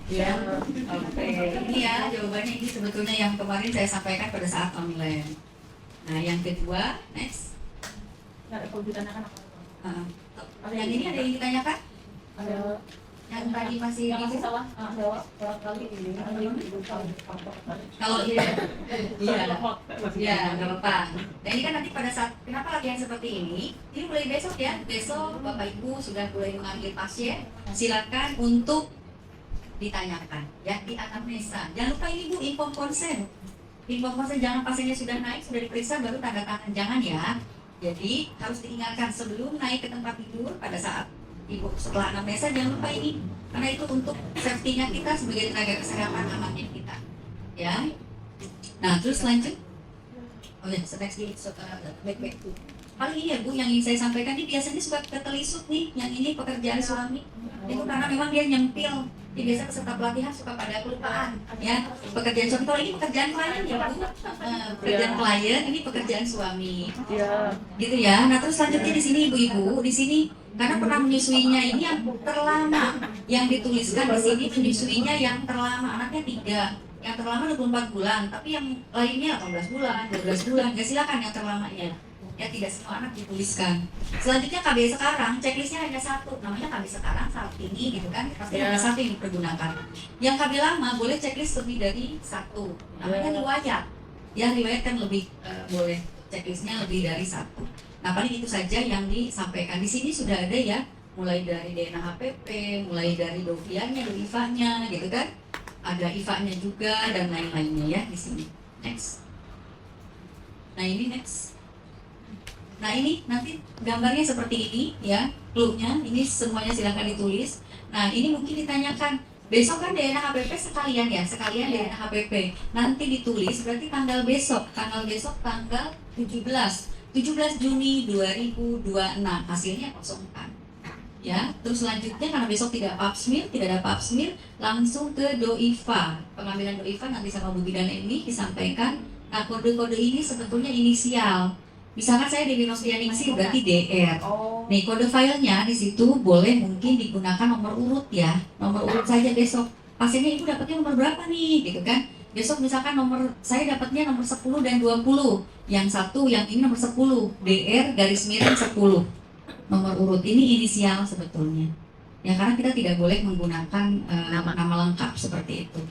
Ya, oke. Ini ya jawabannya, ini sebetulnya yang kemarin saya sampaikan pada saat online. Nah, yang kedua, next. Kalau ditanyakan apa? Yang ini ada yang ditanyakan? Ada Yang tadi masih yang masih bingung? salah jawab kali ini. Kalau iya, nggak apa-apa. Nah ini kan nanti pada saat, kenapa latihan seperti ini mulai besok ya, besok Bapak Ibu sudah mulai mengambil pasien, silakan untuk ditanyakan ya di anamnesa. Jangan lupa ini Bu, inform konsen. Inform konsen, jangan pasiennya sudah naik, sudah diperiksa baru tanda tangan, jangan ya. Jadi harus diingatkan sebelum naik ke tempat tidur pada saat Ibu setelah anamnesa, jangan lupa ini, karena itu untuk safety-nya kita sebagai tenaga kesehatan amannya kita ya. Nah terus lanjut. Oh ya, next di back to. Paling ini ya Bu, yang ingin saya sampaikan ini biasanya suka ketelisut nih, yang ini pekerjaan suami. Itu karena memang dia nyempil. Jadi biasa peserta pelatihan suka pada kelupaan ya. Pekerjaan suami, kalau ini pekerjaan klien ya Bu, pekerjaan klien, ini pekerjaan suami. Gitu ya. Nah terus selanjutnya di sini ibu-ibu, di sini karena pernah menyusuinya ini yang terlama, yang dituliskan di sini menyusuinya yang terlama, anaknya 3, yang terlama 24 bulan, tapi yang lainnya 18 bulan, 12 bulan, ya silakan yang terlamanya. Ya tidak semua anak dituliskan. Selanjutnya KB sekarang, checklistnya hanya 1, namanya KB sekarang saat ini gitu kan, pasti hanya 1 yang dipergunakan. Yang KB lama boleh checklist lebih dari 1, namanya riwayat. Ya riwayat kan lebih boleh checklistnya lebih dari 1. Nah paling itu saja yang disampaikan. Di sini sudah ada ya, mulai dari DNA HPP, mulai dari Dovianya, IFA-nya gitu kan. Ada IFA-nya juga dan lain-lainnya ya di sini. Next. Nah ini next. Nah ini nanti gambarnya seperti ini ya, clue-nya ini semuanya silakan ditulis. Nah ini mungkin ditanyakan, besok kan DNA HPP sekalian ya, sekalian DNA HPP. Nanti ditulis berarti tanggal besok tanggal 17 Juni 2026, hasilnya kosongkan. Ya, terus selanjutnya karena besok tidak ada pap smear, langsung ke DOIFA. Pengambilan DOIFA nanti sama Bu Bidan ini disampaikan. Nah, kode-kode ini sebetulnya inisial. Misalkan saya Dewi Nostrianingsih berarti DR. Nih, kode filenya di situ boleh mungkin digunakan nomor urut ya. Nomor urut saja besok. Pasiennya Ibu dapatnya nomor berapa nih, gitu kan? Besok misalkan saya dapatnya nomor 10 dan 20. Yang satu, yang ini nomor 10, DR garis miring 10. Nomor urut ini inisial sebetulnya. Ya karena kita tidak boleh menggunakan nama lengkap seperti itu.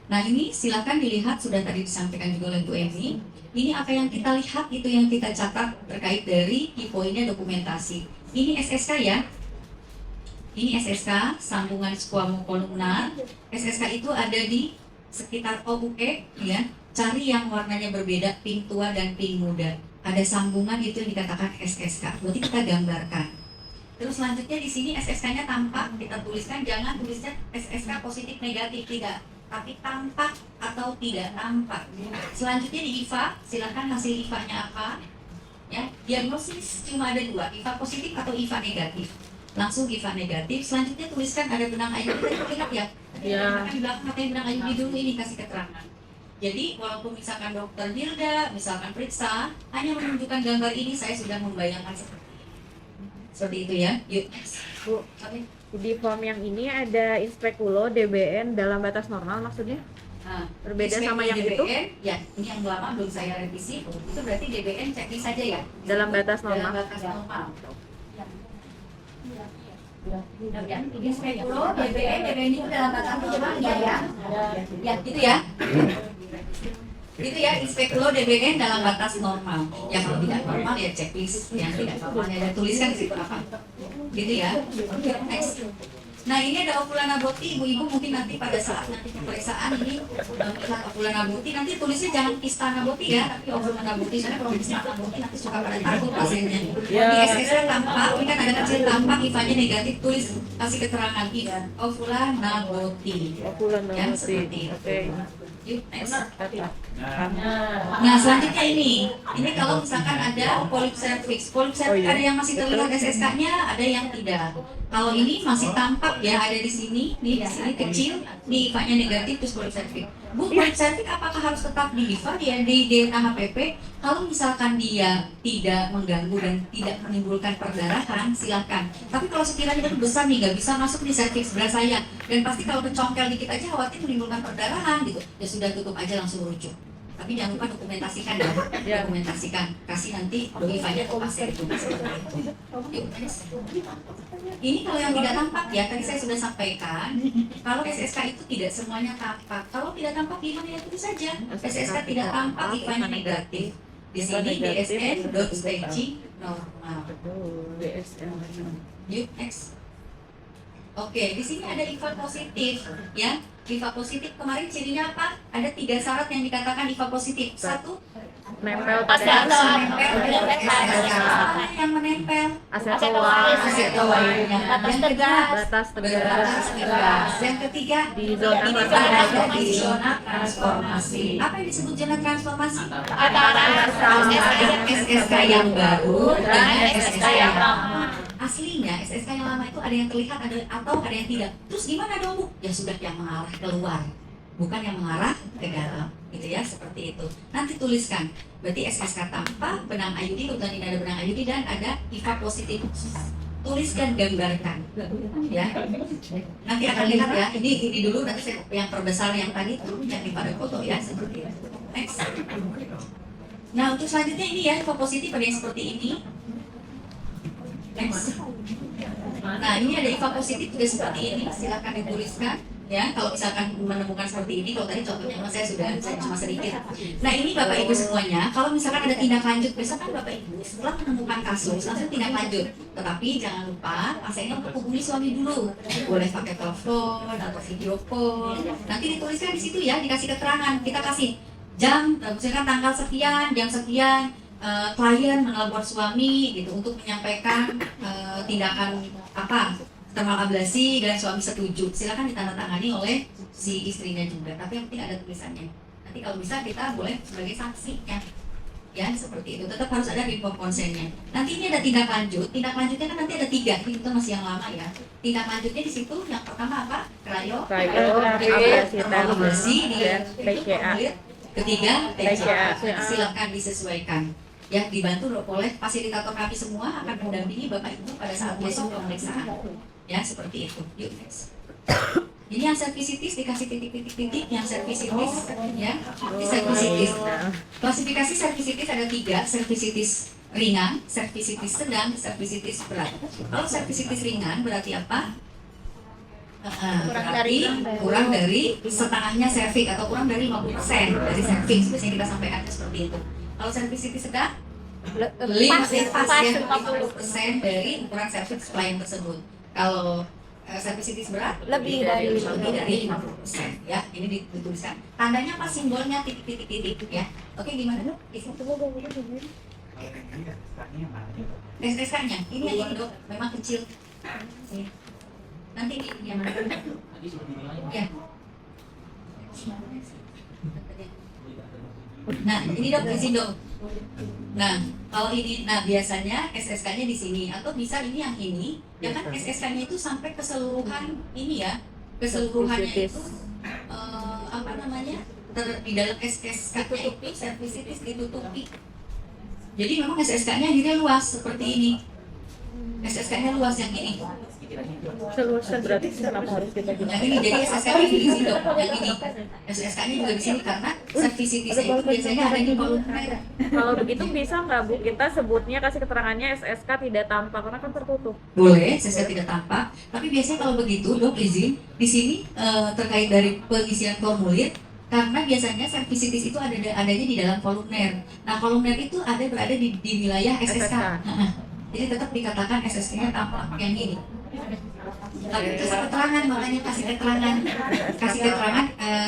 Nah ini silakan dilihat, sudah tadi disampaikan juga oleh Bu Emi. Ini apa yang kita lihat, itu yang kita catat terkait dari poinnya dokumentasi. Ini SSK ya. Ini SSK, sambungan squamocolumnar. SSK itu ada di sekitar OUE ya. Cari yang warnanya berbeda, pink tua dan pink muda. Ada sambungan, itu yang dikatakan SSK. Berarti kita gambarkan. Terus selanjutnya di sini SSK-nya tampak, kita tuliskan, jangan tulisnya SSK positif negatif, tidak, tapi tampak atau tidak tampak. Selanjutnya di IFA, silakan hasil IFA-nya apa? Ya, diagnosis cuma ada 2, IFA positif atau IFA negatif. Langsung IFA negatif. Selanjutnya tuliskan ada benang IUD, lihat ya. Di belakang katanya benang IUD dulu, ini kasih keterangan. Jadi walaupun misalkan dokter Hilda, misalkan periksa, hanya menunjukkan gambar ini, saya sudah membayangkan seperti itu ya. Yuk, Bu, di form yang ini ada inspekulo DBN dalam batas normal maksudnya? Nah, berbeda sama yang DBN, itu? ya, ini yang lama belum saya revisi. Itu berarti DBN checklist saja ya. Dalam batas normal. Dalam batas normal. Inspekulo DBN itu dalam batas normal ya. Ya, gitu ya. Itu ya, inspekulo DBN dalam batas normal. Yang kalau tidak normal ya checklist, yang tidak normal ya tuliskan di situ apa. Gitu ya. Next. Nah ini ada ovulana boti, ibu-ibu mungkin nanti pada saat nanti pemeriksaan ini melihat ovulana boti, nanti tulisnya jangan kistana boti ya, tapi ovulana boti, karena kalau kistana boti nanti suka pada takut pasiennya. Di SSR tampak, ini kan ada kecil tampak, IFA-nya negatif, tulis kasih keterangan ovulana boti. Ovulana boti. Seperti itu. Oke. Yuk, next. Nah selanjutnya ini kalau misalkan ada polip cervix ada yang masih terlihat SSK-nya, ada yang tidak. Kalau ini masih tampak ya, ada di sini, nih di sini kecil, di IFA-nya negatif terus poliservik. Bu, poliservik apakah harus tetap di IFA ya di DNA HPP? Kalau misalkan dia tidak mengganggu dan tidak menimbulkan perdarahan, silakan. Tapi kalau sekiranya itu besar nih, nggak bisa masuk di serviks sebelah saya, dan pasti kalau kecongkel dikit aja khawatir menimbulkan perdarahan gitu, ya sudah tutup aja langsung rujuk. Tapi jangan lupa dokumentasikan ya, dokumentasikan. Kasih nanti IFA-nya ke pasien itu. Ini kalau yang tidak tampak ya, tadi saya sudah sampaikan, kalau SSK itu tidak semuanya tampak. Kalau tidak tampak, gimana ya tulis saja. SSK tidak tampak, IFA-nya negatif. Di sini DSN dot staging normal. DSN. Next. Oke, di sini ada IFA positif, ya. IFA positif kemarin cirinya apa? Ada 3 syarat yang dikatakan IFA positif. 1, Nempel harus pada menempel pada SSK. Apa yang menempel? asetoan, Asetoannya. Yang kedua, batas tegas, berbatas tegas. Yang ketiga, di zona ada di zona transformasi. Apa yang disebut zona transformasi? Antara SSK yang baru dengan SSK yang lama. Aslinya SSK yang lama itu ada yang terlihat atau ada yang tidak. Terus gimana dong Bu? Ya sudah, yang mengarah keluar, bukan yang mengarah ke dalam, gitu ya, seperti itu. Nanti tuliskan, berarti SSK tanpa benang IUD, kebetulan ini ada benang IUD dan ada IFA positif. Tuliskan, gambarkan, ya. Nanti akan lihat ya. Ini dulu, nanti saya yang perbesar yang tadi itu yang di pada foto ya, seperti itu. Next. Nah untuk selanjutnya ini ya, IFA positif ada yang seperti ini. Next. Nah ini ada IFA positif juga seperti ini, silakan dituliskan ya. Kalau misalkan menemukan seperti ini, kalau tadi contohnya saya cuma sedikit. Nah ini Bapak Ibu semuanya, kalau misalkan ada tindak lanjut, misalkan Bapak Ibu setelah menemukan kasus langsung tindak lanjut, tetapi jangan lupa pasiennya untuk hubungi suami dulu, boleh pakai telepon atau video call. Nanti dituliskan di situ ya, dikasih keterangan, kita kasih jam, misalkan tanggal sekian, jam sekian. Klien menelpon suami gitu untuk menyampaikan tindakan apa, thermal ablasi, dan suami setuju. Silakan ditandatangani oleh si istrinya juga. Tapi yang penting ada tulisannya. Nanti kalau bisa kita boleh sebagai saksi ya seperti itu. Tetap harus ada inform konsennya. Nanti ini ada tindak lanjut. Tindak lanjutnya kan nanti ada 3. Ini kita masih yang lama ya. Tindak lanjutnya di situ yang pertama apa? Cryo, thermal ablasi di PCA. Ketiga PCA. Silakan disesuaikan. Ya, dibantu oleh fasilitator kami semua akan mendampingi Bapak Ibu pada saat besok pemeriksaan. Ya, seperti itu. Yuk, next. Ini yang servisitis dikasih titik-titik-titik, yang servisitis ya. Ini servisitis. Klasifikasi servisitis ada 3, servisitis ringan, servisitis sedang, servisitis berat. Kalau servisitis ringan berarti apa? Kurang dari setengahnya serviks atau kurang dari 50% dari serviks, biasanya kita sampaikan seperti itu. Kalau servisitis sedang, 50% dari ukuran serviks klien tersebut. Kalau servisitis berat, Lebih dari 50%. Ya, ini dituliskan. Tandanya apa? Simbolnya titik-titik-titik ya. Oke, gimana dok? SSK-nya, ini yang ini dok, memang kecil. Nanti ini yang mana? Ya. Nah, ini dok, isi dok. Nah, kalau ini, nah biasanya SSK-nya di sini, atau bisa ini yang ini, ya kan SSK-nya itu sampai keseluruhan ini ya, keseluruhannya itu apa namanya, di dalam SSK-nya itu servisitis ditutupi. Jadi memang SSK-nya akhirnya luas seperti ini. SSK-nya luas yang ini. Seluruhnya berarti kenapa harus kita Yang ini jadi SSK-nya di sini dok, yang ini SSK-nya juga di sini karena servisitisnya itu biasanya ada di kolumner. Kalau begitu bisa nggak Bu kita sebutnya, kasih keterangannya SSK tidak tampak karena kan tertutup. Boleh, SSK tidak tampak. Tapi biasanya kalau begitu dok izin di sini terkait dari pengisian formulir. Karena biasanya servisitis itu adanya di dalam kolumner. Nah kolumner itu berada di wilayah SSK. Jadi tetap dikatakan SSK-nya tampak yang ini. Tapi terus keterangan, makanya kasih keterangan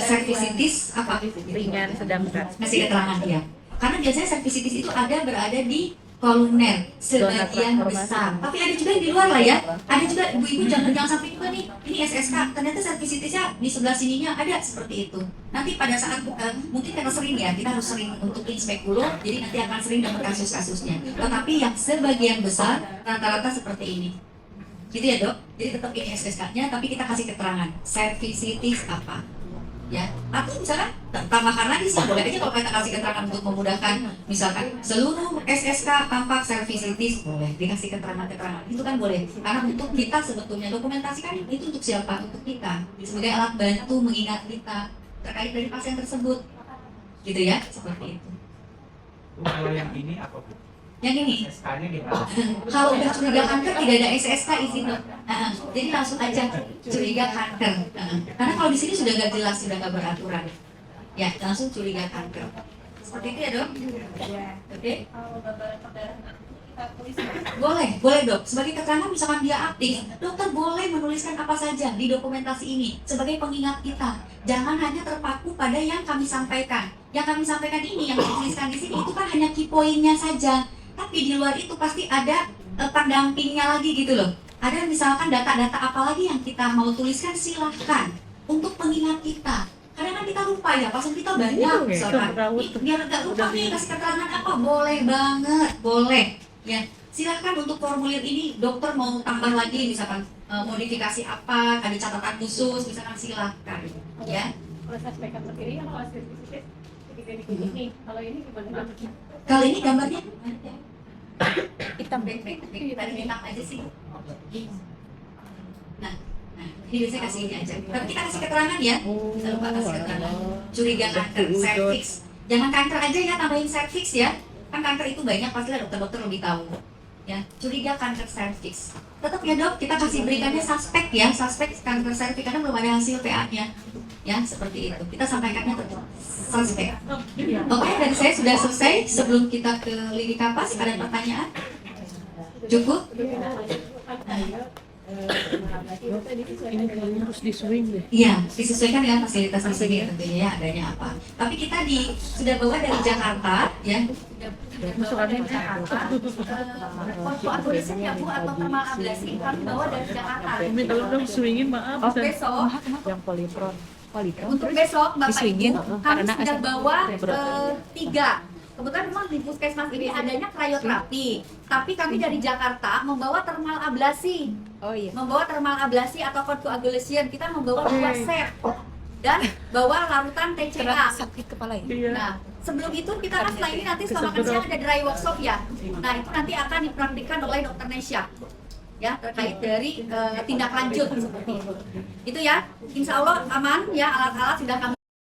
servisitis apa? Ringan, sedang, berat. Kasih keterangan ya. Karena biasanya servisitis itu berada di kolumner sebagian besar. Tapi ada juga yang di luar lah ya. Ada juga ibu-ibu jangan sampai juga nih. Ini SSK, ternyata servisitisnya di sebelah sininya ada seperti itu. Nanti pada saat mungkin karena sering ya, kita harus sering untuk inspek dulu. Jadi nanti akan sering dapat kasus-kasusnya. Tetapi yang sebagian besar rata-rata seperti ini. gitu ya dok. Jadi tetap ini SSK-nya, tapi kita kasih keterangan cervicitis apa, ya. Atau misalkan tambahkan lagi sih, boleh aja kalau kita kasih keterangan untuk memudahkan, misalkan seluruh SSK tampak cervicitis, boleh dikasih keterangan-keterangan. Itu kan boleh, karena untuk kita sebetulnya dokumentasi kan itu untuk siapa? Untuk kita, sebagai alat bantu mengingat kita terkait dari pasien tersebut, gitu ya, seperti itu. Kalau yang ini apa Bu? Yang ini, SK-nya gimana? kalau udah curiga kanker tidak ada SSK izin dok. Jadi langsung aja curiga kanker. Karena kalau di sini sudah nggak jelas, sudah nggak beraturan. Ya, langsung curiga kanker. Seperti itu ya dok. Oke. Kalau gambaran perdarahan kita tulis Boleh dok. Sebagai keterangan misalkan dia aktif, dokter boleh menuliskan apa saja di dokumentasi ini sebagai pengingat kita. Jangan hanya terpaku pada yang kami sampaikan. Yang kami sampaikan ini, yang dituliskan di sini itu kan hanya key point-nya saja. Tapi di luar itu pasti ada pendampingnya lagi gitu loh. Ada misalkan data-data apa lagi yang kita mau tuliskan, silahkan untuk pengingat kita. Karena kan kita lupa ya, pasien kita banyak misalkan. Biar nggak lupa nih kasih keterangan apa, boleh banget, boleh. Ya, silahkan untuk formulir ini dokter mau tambah lagi misalkan modifikasi apa, ada catatan khusus, misalkan silahkan. Ya. kalau saya sampaikan sendiri yang kalau cervicitis ketika dikunjung nih, kalau ini gimana? Kalau ini gambarnya hitam baik-baik, tadi hitam aja sih. Nah, ini biasanya kasih ini aja. Tapi kita kasih keterangan ya. Kita lupa kasih keterangan. Curiga kanker, cervix. Jangan kanker aja ya, tambahin cervix ya. Kan kanker itu banyak, pastilah dokter-dokter lebih tahu. Ya, curiga kanker cervix. Tetap ya dok, kita kasih berikannya suspek ya, suspek kanker cervix karena belum ada hasil PA-nya. Ya, seperti itu. Kita sampaikannya tetap suspek. Oke, dari saya sudah selesai. Sebelum kita ke lini kapas, ada pertanyaan? Cukup? Ini kayaknya harus di swing deh. Iya, disesuaikan dengan fasilitas di sini tentunya ya, adanya apa. Tapi kita sudah bawa dari Jakarta ya. Masukannya ini Fotoakulisnya ya Bu atau thermal ablasi kami bawa dari Jakarta. minta dong swingin, maaf. Besok, Yang polipron. untuk besok Bapak Diswingin, Ibu, kami karena sudah asap bawa berat. 3. Kebetulan memang di puskesmas ini adanya krioterapi, tapi kami dari Jakarta membawa thermal ablasi. Oh iya. Membawa thermal ablasi atau coagulation, kita membawa 2 set dan bawa larutan TCA. Sakit kepala ya? Nah, sebelum itu kita kan setelah ini nanti setelah makan siang ada dry workshop ya. Nah, itu nanti akan dipraktikkan oleh dokter Nesya. Ya, terkait dari tindak lanjut seperti itu. Itu ya, insya Allah aman ya, alat-alat sudah kami